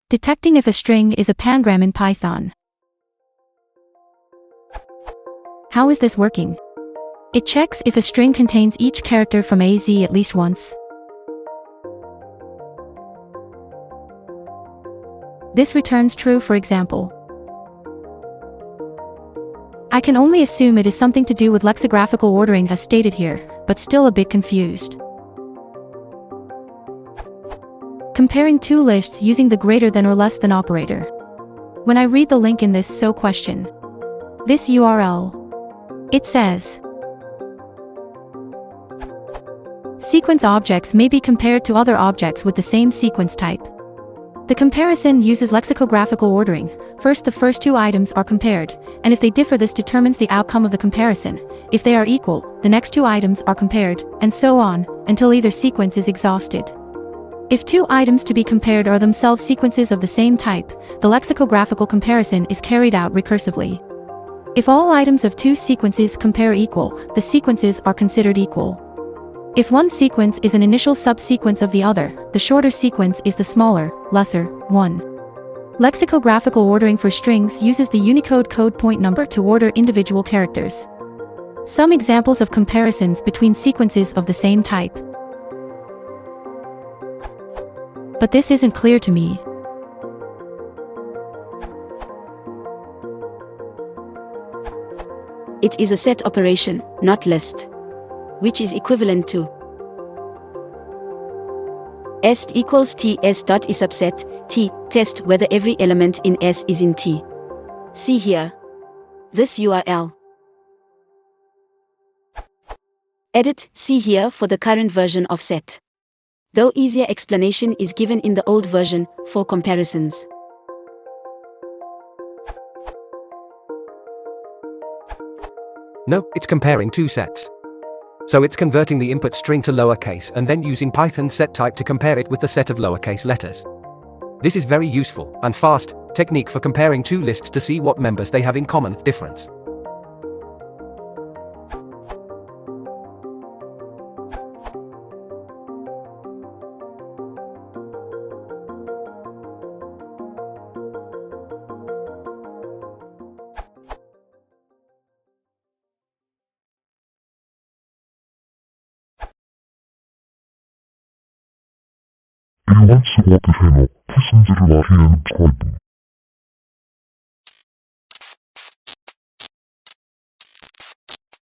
Detecting if a string is a pangram in Python. How is this working? It checks if a string contains each character from A to Z at least once. This returns true, for example. I can only assume it is something to do with lexicographical ordering as stated here, but still a bit confused. Comparing two lists using the greater than or less than operator. When I read the link in this so question, this URL, it says, sequence objects may be compared to other objects with the same sequence type. The comparison uses lexicographical ordering. First, the first two items are compared, and if they differ, this determines the outcome of the comparison. If they are equal, the next two items are compared, and so on, until either sequence is exhausted. If two items to be compared are themselves sequences of the same type, the lexicographical comparison is carried out recursively. If all items of two sequences compare equal, the sequences are considered equal. If one sequence is an initial subsequence of the other, the shorter sequence is the smaller, lesser, one. Lexicographical ordering for strings uses the Unicode code point number to order individual characters. Some examples of comparisons between sequences of the same type. But this isn't clear to me. It is a set operation, not list, which is equivalent to S equals T S dot is subset T, test whether every element in S is in T. See here. This URL. Edit, see here for the current version of set. Though easier explanation is given in the old version, for comparisons. No, it's comparing two sets. So it's converting the input string to lowercase and then using Python set type to compare it with the set of lowercase letters. This is very useful and fast technique for comparing two lists to see what members they have in common difference. If you want to support the channel, please consider liking and subscribing.